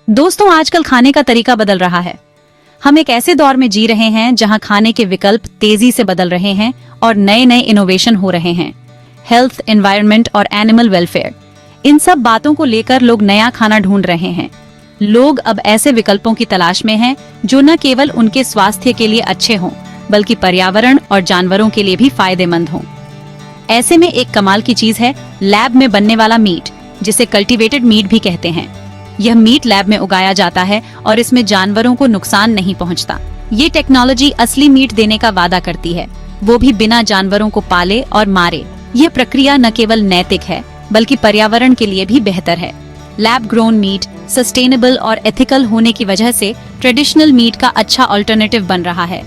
दोस्तों, आजकल खाने का तरीका बदल रहा है। हम एक ऐसे दौर में जी रहे हैं जहां खाने के विकल्प तेजी से बदल रहे हैं और नए नए इनोवेशन हो रहे हैं। हेल्थ, एनवायरनमेंट और एनिमल वेलफेयर, इन सब बातों को लेकर लोग नया खाना ढूंढ रहे हैं। लोग अब ऐसे विकल्पों की तलाश में हैं जो न केवल उनके स्वास्थ्य के लिए अच्छे हों, बल्कि पर्यावरण और जानवरों के लिए भी फायदेमंद हों। ऐसे में एक कमाल की चीज है लैब में बनने वाला मीट, जिसे कल्टीवेटेड मीट भी कहते हैं। यह मीट लैब में उगाया जाता है और इसमें जानवरों को नुकसान नहीं पहुंचता। ये टेक्नोलॉजी असली मीट देने का वादा करती है, वो भी बिना जानवरों को पाले और मारे। यह प्रक्रिया न केवल नैतिक है, बल्कि पर्यावरण के लिए भी बेहतर है। लैब ग्रोन मीट सस्टेनेबल और एथिकल होने की वजह से ट्रेडिशनल मीट का अच्छा अल्टरनेटिव बन रहा है।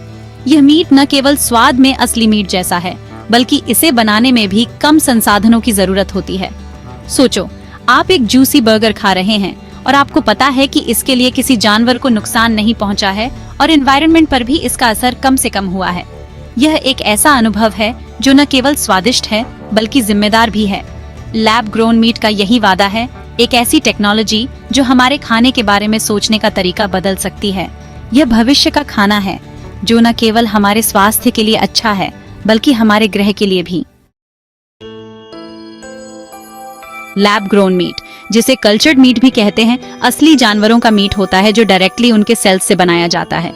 यह मीट न केवल स्वाद में असली मीट जैसा है, बल्कि इसे बनाने में भी कम संसाधनों की जरूरत होती है। सोचो, आप एक जूसी बर्गर खा रहे हैं और आपको पता है कि इसके लिए किसी जानवर को नुकसान नहीं पहुंचा है और एनवायरनमेंट पर भी इसका असर कम से कम हुआ है। यह एक ऐसा अनुभव है जो न केवल स्वादिष्ट है, बल्कि जिम्मेदार भी है। लैब ग्रोन मीट का यही वादा है, एक ऐसी टेक्नोलॉजी जो हमारे खाने के बारे में सोचने का तरीका बदल सकती है। यह भविष्य का खाना है जो न केवल हमारे स्वास्थ्य के लिए अच्छा है, बल्कि हमारे ग्रह के लिए भी। लैब ग्रोन मीट, जिसे कल्चर्ड मीट भी कहते हैं, असली जानवरों का मीट होता है जो डायरेक्टली उनके सेल्स से बनाया जाता है।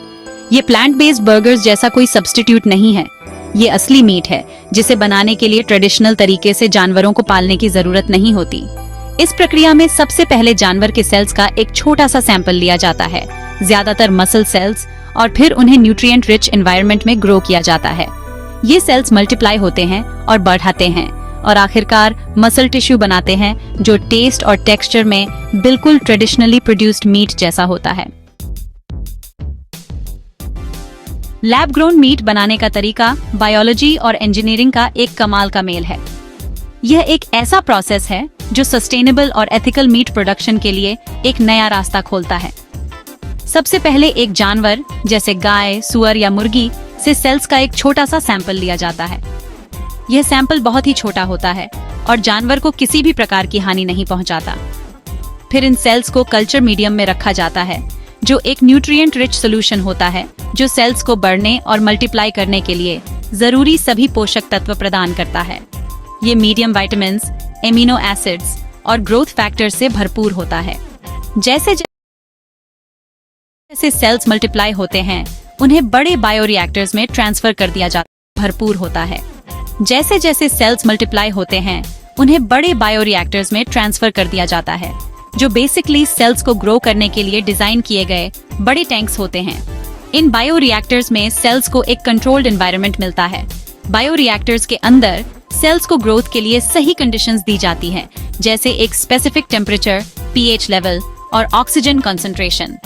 ये प्लांट बेस्ड बर्गर्स जैसा कोई सब्स्टिट्यूट नहीं है। ये असली मीट है जिसे बनाने के लिए ट्रेडिशनल तरीके से जानवरों को पालने की जरूरत नहीं होती। इस प्रक्रिया में सबसे पहले जानवर के सेल्स का एक छोटा सा सैंपल लिया जाता है, ज्यादातर मसल सेल्स, और फिर उन्हें न्यूट्रिएंट रिच एनवायरनमेंट में ग्रो किया जाता है। ये सेल्स मल्टीप्लाई होते हैं और बढ़ाते हैं और आखिरकार मसल टिश्यू बनाते हैं जो टेस्ट और टेक्सचर में बिल्कुल ट्रेडिशनली प्रोड्यूस्ड मीट जैसा होता है। लैब ग्रोन मीट बनाने का तरीका बायोलॉजी और इंजीनियरिंग का एक कमाल का मेल है। यह एक ऐसा प्रोसेस है जो सस्टेनेबल और एथिकल मीट प्रोडक्शन के लिए एक नया रास्ता खोलता है। सबसे पहले एक जानवर जैसे गाय, सुअर या मुर्गी से सेल्स का एक छोटा सा सैंपल लिया जाता है। यह सैंपल बहुत ही छोटा होता है और जानवर को किसी भी प्रकार की हानि नहीं पहुंचाता। फिर इन सेल्स को कल्चर मीडियम में रखा जाता है, जो एक न्यूट्रिएंट रिच सॉल्यूशन होता है जो सेल्स को बढ़ने और मल्टीप्लाई करने के लिए जरूरी सभी पोषक तत्व प्रदान करता है। ये मीडियम विटामिन्स, एमिनो एसिड्स और ग्रोथ फैक्टर्स से भरपूर होता है। जैसे जैसे सेल्स मल्टीप्लाई होते हैं, उन्हें बड़े बायोरिएक्टर्स में ट्रांसफर कर दिया जाता है। भरपूर होता है। जैसे जैसे सेल्स मल्टीप्लाई होते हैं, उन्हें बड़े बायोरिएक्टर्स में ट्रांसफर कर दिया जाता है, जो बेसिकली सेल्स को ग्रो करने के लिए डिजाइन किए गए बड़े टैंक्स होते हैं। इन बायोरिएक्टर्स में सेल्स को एक कंट्रोल्ड एनवायरनमेंट मिलता है। बायोरिएक्टर्स के अंदर सेल्स को ग्रोथ के लिए सही कंडीशंस दी जाती हैं, जैसे एक स्पेसिफिक टेम्परेचर, पीएच लेवल और ऑक्सीजन कंसंट्रेशन।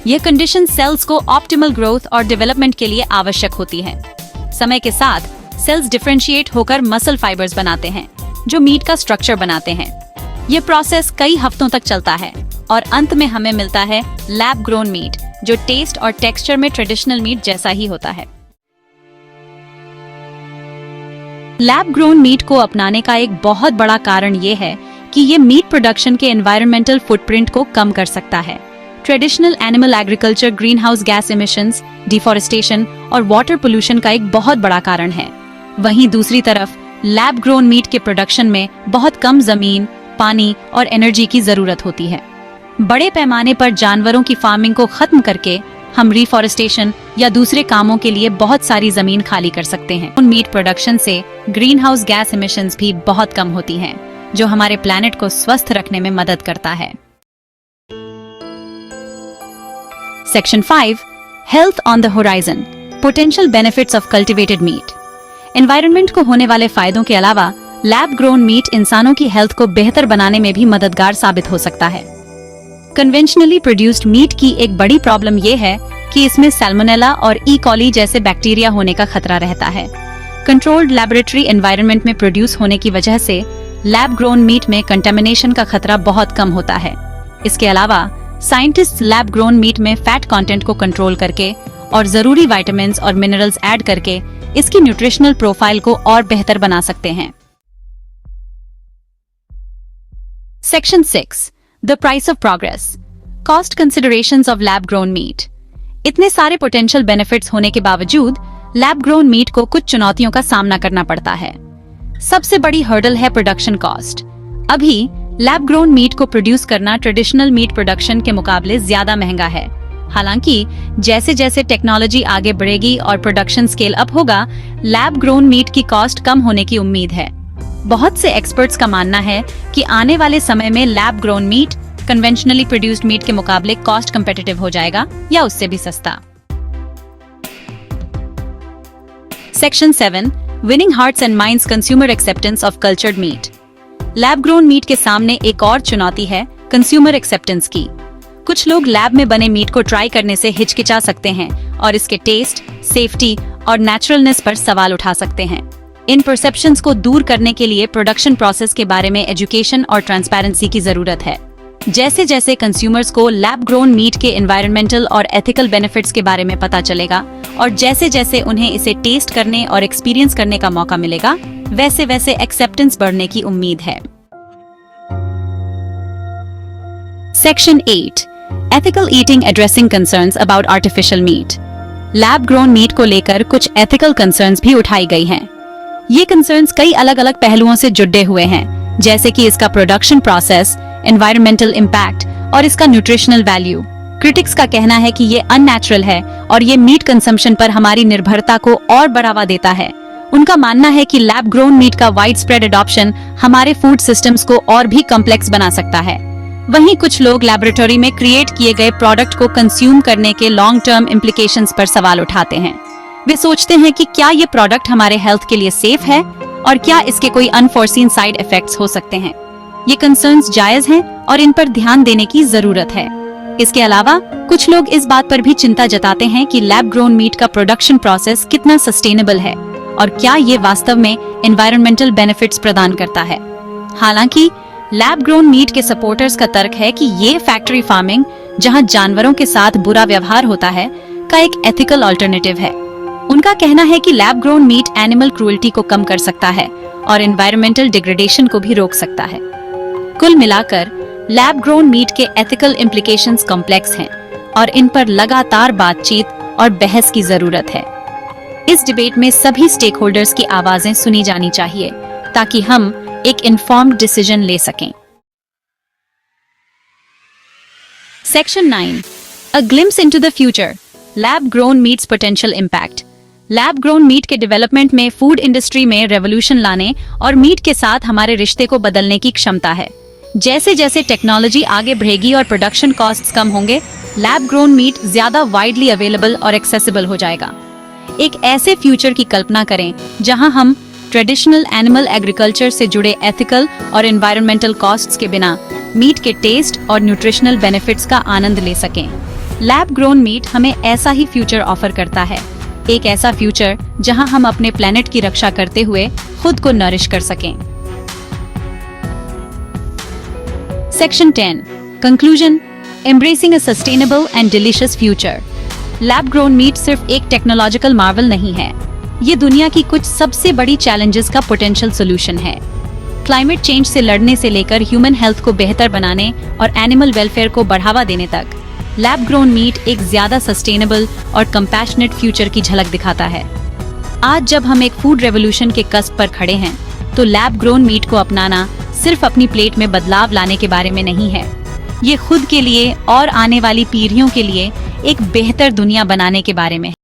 यह कंडीशन सेल्स को ऑप्टिमल ग्रोथ और डेवलपमेंट के लिए आवश्यक होती है। समय के साथ सेल्स डिफरेंशिएट होकर मसल फाइबर्स बनाते हैं, जो मीट का स्ट्रक्चर बनाते हैं। यह प्रोसेस कई हफ्तों तक चलता है और अंत में हमें मिलता है लैब ग्रोन मीट, जो टेस्ट और टेक्सचर में ट्रेडिशनल मीट जैसा ही होता है। लैब ग्रोन मीट को अपनाने का एक बहुत बड़ा कारण ये है कि ये मीट प्रोडक्शन के एनवायरमेंटल फुटप्रिंट को कम कर सकता है। Traditional animal agriculture green house gas emissions, deforestation और वाटर पोल्यूशन का एक बहुत बड़ा कारण है। वहीं दूसरी तरफ लैब ग्रोन मीट के प्रोडक्शन में बहुत कम जमीन, पानी और एनर्जी की जरूरत होती है। बड़े पैमाने पर जानवरों की फार्मिंग को खत्म करके हम रिफॉरेस्टेशन या दूसरे कामों के लिए बहुत सारी जमीन खाली कर सकते हैं। उन मीट प्रोडक्शन से ग्रीन हाउस गैस इमिशंस भी बहुत कम होती हैं, जो हमारे प्लैनेट को स्वस्थ रखने में मदद करता है। Section 5, health on the horizon, potential benefits of cultivated meat. Environment को होने वाले फायदों के अलावा लैब ग्रोन मीट इंसानों की हेल्थ को बेहतर बनाने में भी मददगार साबित हो सकता है। कन्वेंशनली प्रोड्यूस्ड मीट की एक बड़ी प्रॉब्लम यह है कि इसमें सैल्मोनेला और ई कॉली जैसे बैक्टीरिया होने का खतरा रहता है। कंट्रोल्ड लैबोरेटरी एनवायरनमेंट में प्रोड्यूस होने की वजह से लैब ग्रोन मीट में कंटामिनेशन का खतरा बहुत कम होता है। इसके अलावा साइंटिस्ट लैब ग्रोन मीट में फैट कंटेंट को कंट्रोल करके और जरूरी विटामिन्स और मिनरल्स ऐड करके इसकी न्यूट्रिशनल प्रोफाइल को और बेहतर बना सकते हैं। Section 6, the price of progress. Cost considerations of lab grown meat. इतने सारे पोटेंशियल बेनिफिट्स होने के बावजूद लैब ग्रोन मीट को कुछ चुनौतियों का सामना करना पड़ता है। सबसे बड़ी हर्डल है प्रोडक्शन कॉस्ट। अभी लैब ग्रोन मीट को प्रोड्यूस करना ट्रेडिशनल मीट प्रोडक्शन के मुकाबले ज्यादा महंगा है। हालांकि जैसे जैसे टेक्नोलॉजी आगे बढ़ेगी और प्रोडक्शन स्केल अप होगा, लैब ग्रोन मीट की कॉस्ट कम होने की उम्मीद है। बहुत से एक्सपर्ट्स का मानना है कि आने वाले समय में lab grown meat conventionally produced meat के मुकाबले कॉस्ट कम्पिटिटिव हो जाएगा या उससे भी सस्ता। Section 7, winning hearts and minds consumer acceptance of cultured meat. Lab grown meat के सामने एक और चुनौती है कंज्यूमर एक्सेप्टेंस की। कुछ लोग लैब में बने मीट को ट्राई करने से हिचकिचा सकते हैं और इसके टेस्ट, सेफ्टी और नेचुरलनेस पर सवाल उठा सकते हैं। इन परसेप्शंस को दूर करने के लिए प्रोडक्शन प्रोसेस के बारे में एजुकेशन और ट्रांसपेरेंसी की जरूरत है। जैसे जैसे कंज्यूमर्स को लैब ग्रोन मीट के एनवायरमेंटल और एथिकल बेनिफिट्स के बारे में पता चलेगा और जैसे जैसे उन्हें इसे टेस्ट करने और एक्सपीरियंस करने का मौका मिलेगा, वैसे वैसे एक्सेप्टेंस बढ़ने की उम्मीद है। Section 8, ethical eating addressing concerns about artificial meat. Lab grown meat को लेकर कुछ एथिकल कंसर्न्स भी उठाई गई हैं। ये कंसर्न्स कई अलग अलग पहलुओं से जुड़े हुए हैं, जैसे कि इसका प्रोडक्शन प्रोसेस, एनवायरमेंटल इम्पैक्ट और इसका न्यूट्रिशनल वैल्यू। क्रिटिक्स का कहना है कि ये अननेचुरल है और ये मीट कंजम्पशन पर हमारी निर्भरता को और बढ़ावा देता है। उनका मानना है कि लैब ग्रोन मीट का वाइड स्प्रेड एडॉप्शन हमारे फूड सिस्टम्स को और भी कॉम्प्लेक्स बना सकता है। वहीं कुछ लोग लैबोरेटरी में क्रिएट किए गए प्रोडक्ट को कंज्यूम करने के लॉन्ग टर्म इम्प्लीकेशंस पर सवाल उठाते हैं। वे सोचते हैं कि क्या ये प्रोडक्ट हमारे हेल्थ के लिए सेफ है और क्या इसके कोई अनफोर्सीन साइड इफेक्ट्स हो सकते हैं। ये कंसर्न्स जायज हैं और इन पर ध्यान देने की जरूरत है। इसके अलावा कुछ लोग इस बात पर भी चिंता जताते हैं कि लैब ग्रोन मीट का प्रोडक्शन प्रोसेस कितना सस्टेनेबल है और क्या ये वास्तव में एनवायरमेंटल बेनिफिट्स प्रदान करता है। हालांकि लैब ग्रोन मीट के सपोर्टर्स का तर्क है कि ये फैक्ट्री फार्मिंग, जहां जानवरों के साथ बुरा व्यवहार होता है, का एक एथिकल अल्टरनेटिव है। उनका कहना है कि lab grown meat animal cruelty को कम कर सकता है और एनवायरमेंटल डिग्रेडेशन को भी रोक सकता है। कुल मिलाकर लैब ग्रोन मीट के एथिकल इम्प्लीकेशंस कॉम्प्लेक्स हैं और इन पर लगातार बातचीत और बहस की जरूरत है। इस डिबेट में सभी स्टेक होल्डर्स की आवाजें सुनी जानी चाहिए ताकि हम एक इन्फॉर्म्ड डिसीजन ले सकें। Section 9, a glimpse into the future, lab grown meat's potential impact. Lab grown meat के डेवलपमेंट में फूड इंडस्ट्री में रेवोल्यूशन लाने और मीट के साथ हमारे रिश्ते को बदलने की क्षमता है। जैसे जैसे टेक्नोलॉजी आगे बढ़ेगी और प्रोडक्शन कॉस्ट्स कम होंगे, लैब ग्रोन मीट ज्यादा वाइडली अवेलेबल और एक्सेसिबल हो जाएगा। एक ऐसे फ्यूचर की कल्पना करें जहां हम ट्रेडिशनल एनिमल एग्रीकल्चर से जुड़े एथिकल और एनवायरमेंटल कॉस्ट्स के बिना मीट के टेस्ट और न्यूट्रिशनल बेनिफिट्स का आनंद ले सकें। लैब ग्रोन मीट हमें ऐसा ही फ्यूचर ऑफर करता है, एक ऐसा फ्यूचर जहां हम अपने प्लेनेट की रक्षा करते हुए खुद को नरिश कर सकें। Section 10, conclusion, embracing a sustainable and delicious future. Lab grown meat सिर्फ एक टेक्नोलॉजिकल मार्वल नहीं है, ये दुनिया की कुछ सबसे बड़ी चैलेंजेस का पोटेंशियल सोल्यूशन है। क्लाइमेट चेंज से लड़ने से लेकर ह्यूमन हेल्थ को बेहतर बनाने और एनिमल वेलफेयर को बढ़ावा देने तक, लैब ग्रोन मीट एक ज्यादा सस्टेनेबल और कंपैशनेट फ्यूचर की झलक दिखाता है। आज जब हम एक फूड रेवोल्यूशन के कस्प पर खड़े हैं, तो लैब ग्रोन मीट को अपनाना सिर्फ अपनी प्लेट में बदलाव लाने के बारे में नहीं है, ये खुद के लिए और आने वाली पीढ़ियों के लिए एक बेहतर दुनिया बनाने के बारे में है।